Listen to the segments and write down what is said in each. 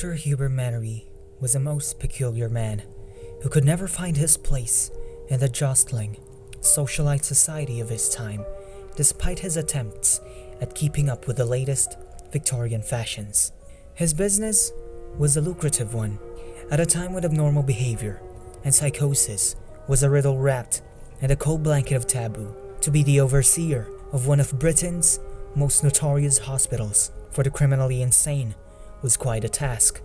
Dr. Hubert Mannery was a most peculiar man who could never find his place in the jostling, socialite society of his time, despite his attempts at keeping up with the latest Victorian fashions. His business was a lucrative one, at a time when abnormal behavior and psychosis was a riddle wrapped in a cold blanket of taboo. To be the overseer of one of Britain's most notorious hospitals for the criminally insane was quite a task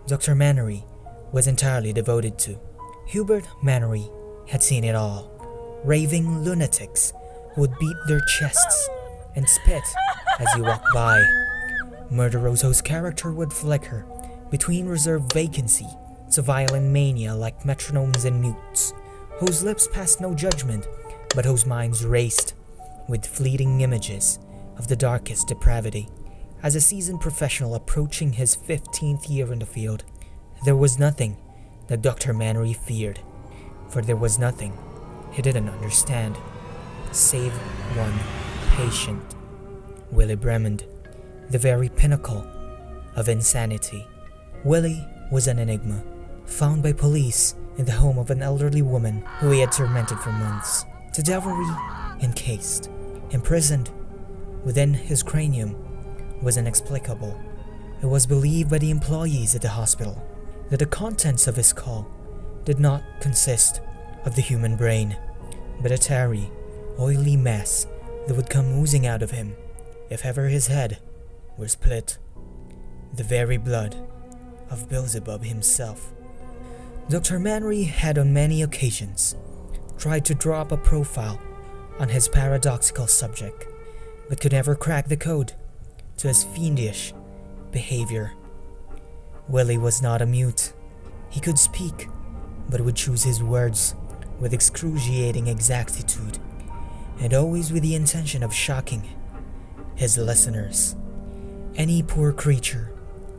Dr. Mannery was entirely devoted to. Hubert Mannery had seen it all. Raving lunatics who would beat their chests and spit as you walked by. Murderoso's character would flicker between reserved vacancy to violent mania like metronomes and mutes, whose lips passed no judgment, but whose minds raced with fleeting images of the darkest depravity. As a seasoned professional approaching his 15th year in the field, there was nothing that Dr. Mannery feared, for there was nothing he didn't understand, save one patient, Willie Bremond, the very pinnacle of insanity. Willie was an enigma, found by police in the home of an elderly woman who he had tormented for months. The devilry encased, imprisoned within his cranium was inexplicable. It was believed by the employees at the hospital that the contents of his skull did not consist of the human brain, but a tarry, oily mess that would come oozing out of him if ever his head were split. The very blood of Beelzebub himself. Dr. Mannery had on many occasions tried to draw up a profile on his paradoxical subject, but could never crack the code to his fiendish behavior. Willie was not a mute. He could speak, but would choose his words with excruciating exactitude, and always with the intention of shocking his listeners. Any poor creature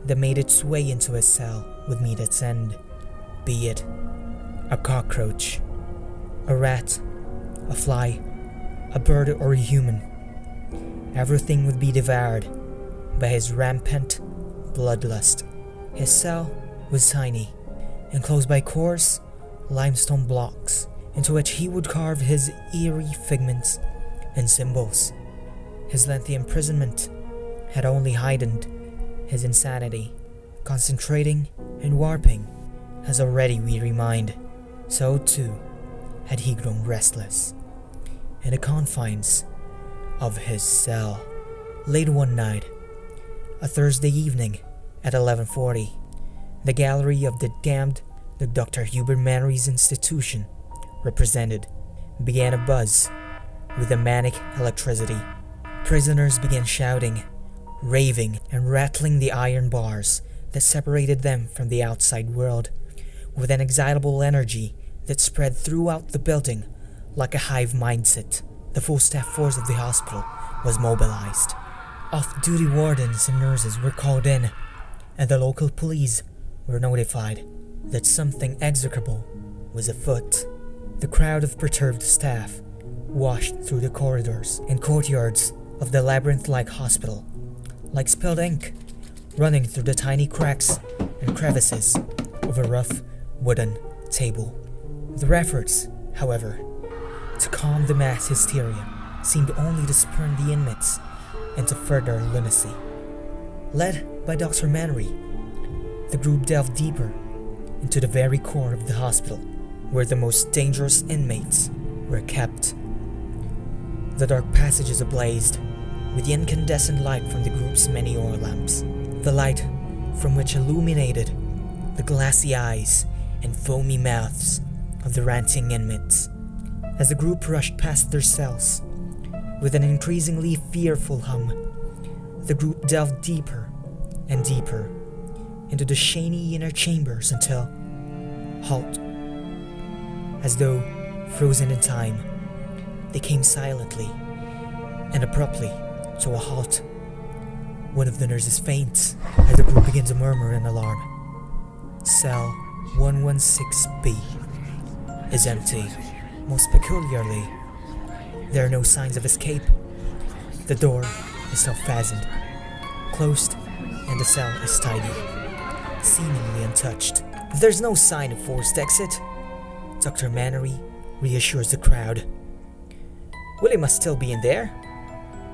that made its way into his cell would meet its end, be it a cockroach, a rat, a fly, a bird, or a human. Everything would be devoured by his rampant bloodlust. His cell was tiny, enclosed by coarse limestone blocks into which he would carve his eerie figments and symbols. His lengthy imprisonment had only heightened his insanity, concentrating and warping his already weary mind. So too had he grown restless in the confines of his cell. Late one night, a Thursday evening at 11:40, the gallery of the damned Dr. Hubert Mannery's institution represented began a buzz with a manic electricity. Prisoners began shouting, raving, and rattling the iron bars that separated them from the outside world with an excitable energy that spread throughout the building like a hive mindset. The full staff force of the hospital was mobilized. Off-duty wardens and nurses were called in, and the local police were notified that something execrable was afoot. The crowd of perturbed staff washed through the corridors and courtyards of the labyrinth-like hospital, like spilled ink, running through the tiny cracks and crevices of a rough wooden table. Their efforts, however, to calm the mass hysteria seemed only to spurn the inmates into further lunacy. Led by Dr. Mannery, the group delved deeper into the very core of the hospital, where the most dangerous inmates were kept. The dark passages ablazed with the incandescent light from the group's many oil lamps, the light from which illuminated the glassy eyes and foamy mouths of the ranting inmates. As the group rushed past their cells, with an increasingly fearful hum, the group delved deeper and deeper into the shiny inner chambers until, halt, as though frozen in time, they came silently and abruptly to a halt. One of the nurses faints as the group begins to murmur in alarm. Cell 116B is empty. Most peculiarly, there are no signs of escape. The door is still fastened, closed and the cell is tidy, seemingly untouched. There's no sign of forced exit. Dr. Mannery reassures the crowd. Willie must still be in there.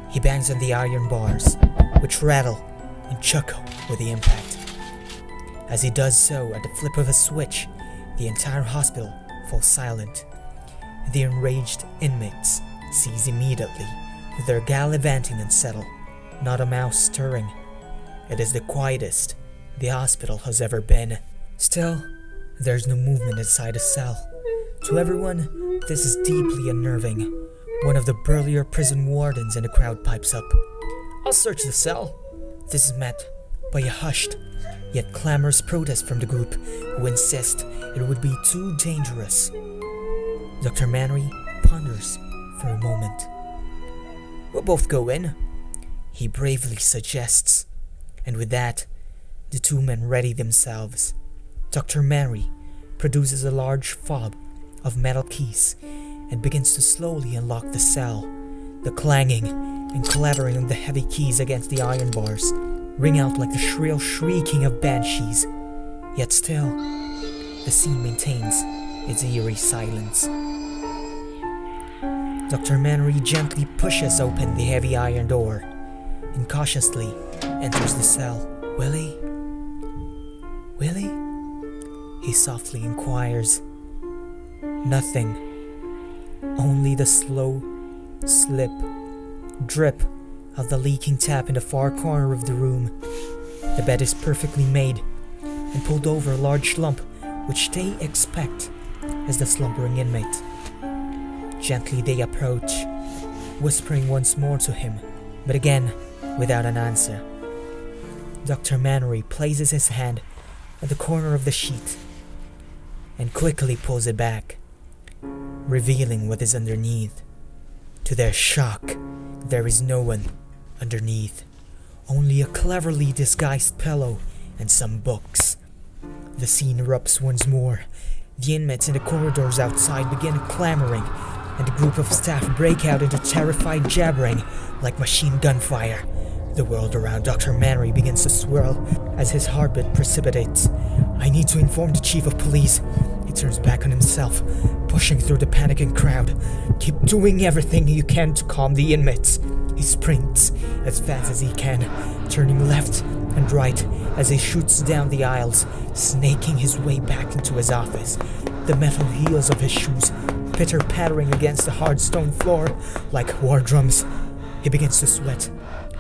He bangs on the iron bars, which rattle and chuckle with the impact. As he does so, at the flip of a switch, the entire hospital falls silent. The enraged inmates cease immediately, with their gallivanting and settle, not a mouse stirring. It is the quietest the hospital has ever been. Still, there's no movement inside the cell. To everyone, this is deeply unnerving. One of the burlier prison wardens in the crowd pipes up. I'll search the cell. This is met by a hushed, yet clamorous protest from the group, who insist it would be too dangerous. Dr. Mannery ponders for a moment. We'll both go in, he bravely suggests, and with that, the two men ready themselves. Dr. Mannery produces a large fob of metal keys and begins to slowly unlock the cell. The clanging and clattering of the heavy keys against the iron bars ring out like the shrill shrieking of banshees. Yet still, the scene maintains its eerie silence. Dr. Mannery gently pushes open the heavy iron door and cautiously enters the cell. Willie? Willie? He softly inquires. Nothing. Only the slow slip, drip of the leaking tap in the far corner of the room. The bed is perfectly made and pulled over a large lump which they expect as the slumbering inmate. Gently they approach, whispering once more to him, but again without an answer. Dr. Mannery places his hand at the corner of the sheet and quickly pulls it back, revealing what is underneath. To their shock, there is no one underneath, only a cleverly disguised pillow and some books. The scene erupts once more. The inmates in the corridors outside begin clamoring, and a group of staff break out into terrified jabbering like machine gun fire. The world around Dr. Mannery begins to swirl as his heartbeat precipitates. I need to inform the chief of police. He turns back on himself, pushing through the panicking crowd. Keep doing everything you can to calm the inmates. He sprints as fast as he can, turning left and right as he shoots down the aisles, snaking his way back into his office. The metal heels of his shoes pitter-pattering against the hard stone floor like war drums. He begins to sweat,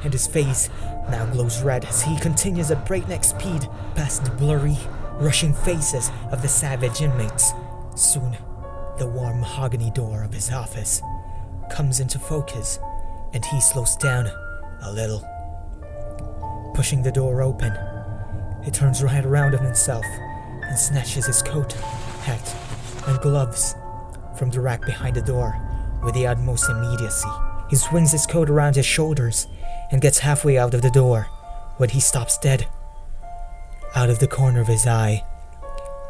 and his face now glows red as he continues at breakneck speed past the blurry, rushing faces of the savage inmates. Soon, the warm mahogany door of his office comes into focus, and he slows down a little. Pushing the door open, he turns right around on himself and snatches his coat, hat, and gloves from the rack behind the door with the utmost immediacy. He swings his coat around his shoulders and gets halfway out of the door when he stops dead. Out of the corner of his eye,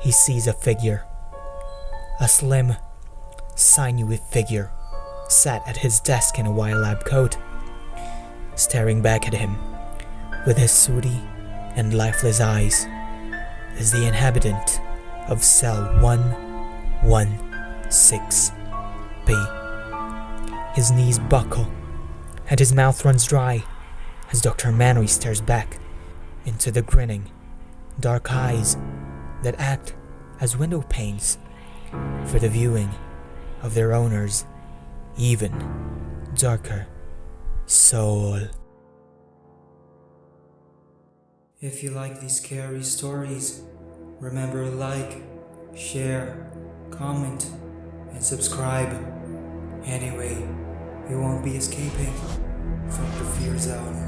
he sees a figure. A slim, sinewy figure sat at his desk in a white lab coat, staring back at him with his sooty and lifeless eyes is the inhabitant of cell 116B. His knees buckle and his mouth runs dry as Dr. Mannery stares back into the grinning, dark eyes that act as window panes for the viewing of their owner's even darker soul. If you like these scary stories, remember to like, share, comment, and subscribe. Anyway, you won't be escaping from the fear zone.